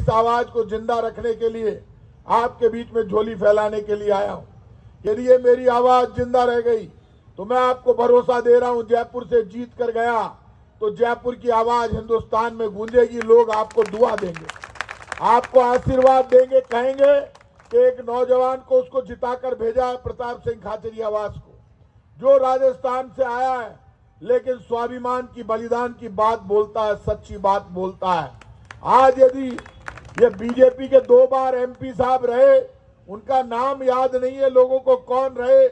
इस आवाज को जिंदा रखने के लिए आपके बीच में झोली फैलाने के लिए आया हूं। यदि ये मेरी आवाज जिंदा रह गई तो मैं आपको भरोसा दे रहा हूं, जयपुर से जीत कर गया तो जयपुर की आवाज हिंदुस्तान में गूंजेगी। लोग आपको दुआ देंगे, आपको आशीर्वाद देंगे, कहेंगे कि एक नौजवान को उसको जिताकर भेजा है, प्रताप सिंह खाचरियावास को, जो राजस्थान से आया है लेकिन स्वाभिमान की, बलिदान की बात बोलता है, सच्ची बात बोलता है। आज यदि ये बीजेपी के 2 बार एमपी साहब रहे, उनका नाम याद नहीं है लोगों को कौन रहे,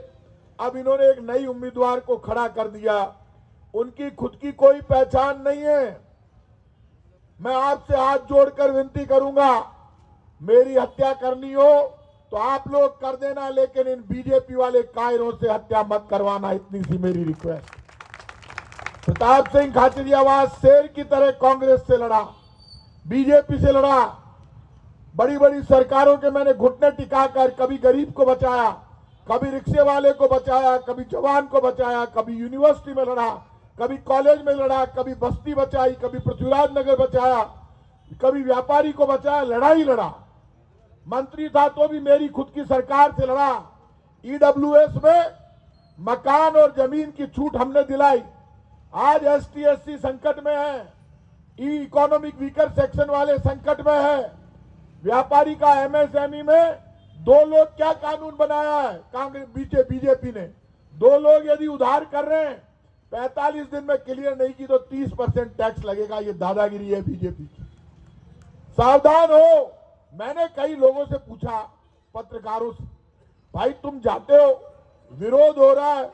अब इन्होंने एक नई उम्मीदवार को खड़ा कर दिया, उनकी खुद की कोई पहचान नहीं है। मैं आपसे हाथ जोड़कर विनती करूंगा, मेरी हत्या करनी हो तो आप लोग कर देना, लेकिन इन बीजेपी वाले कायरों से हत्या मत करवाना, इतनी सी मेरी रिक्वेस्ट। प्रताप सिंह खाचरियावास शेर की तरह कांग्रेस से लड़ा, बीजेपी से लड़ा, बड़ी बड़ी सरकारों के मैंने घुटने टिकाकर कभी गरीब को बचाया, कभी रिक्शे वाले को बचाया, कभी जवान को बचाया, कभी यूनिवर्सिटी में लड़ा, कभी कॉलेज में लड़ा, कभी बस्ती बचाई, कभी पृथ्वीराज नगर बचाया, कभी व्यापारी को बचाया, लड़ाई लड़ा। मंत्री था तो भी मेरी खुद की सरकार से लड़ा। ईडब्ल्यूएस में मकान और जमीन की छूट हमने दिलाई। आज एसटी एससी संकट में है, इकोनॉमिक वीकर सेक्शन वाले संकट में है। व्यापारी का एमएसएमई में 2 लोग क्या कानून बनाया है कांग्रेस बीजेपी ने, 2 लोग यदि उधार कर रहे हैं 45 दिन में क्लियर नहीं की तो 30% टैक्स लगेगा। ये दादागिरी है बीजेपी की, सावधान हो। मैंने कई लोगों से पूछा, पत्रकारों से, भाई तुम जाते हो, विरोध हो रहा है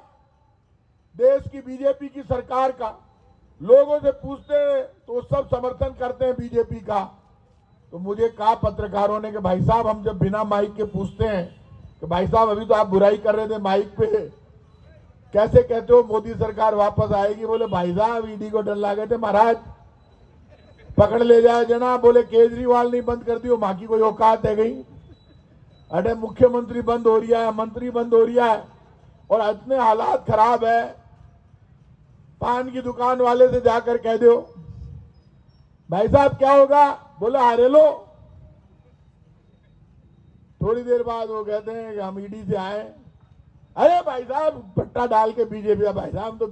देश की बीजेपी की सरकार का, लोगों से पूछते हैं तो सब समर्थन करते हैं बीजेपी का। तो मुझे कहा पत्रकारों ने कि भाई साहब, हम जब बिना माइक के पूछते हैं कि भाई साहब अभी तो आप बुराई कर रहे थे माइक पे, कैसे कहते हो मोदी सरकार वापस आएगी? बोले भाई साहब ईडी को डर लगे थे महाराज, पकड़ ले जाए जनाब। बोले केजरीवाल नहीं बंद कर दी, वो माँ की कोई औकात है गई? अरे मुख्यमंत्री बंद हो रहा है, मंत्री बंद हो रहा है, और इतने हालात खराब है, पान की दुकान वाले से जाकर कह दो भाई साहब क्या होगा, बोला हारे लो। थोड़ी देर बाद वो कहते हैं कि हम ईडी से आए। अरे भाई साहब पट्टा डाल के बीजेपी, भाई साहब तो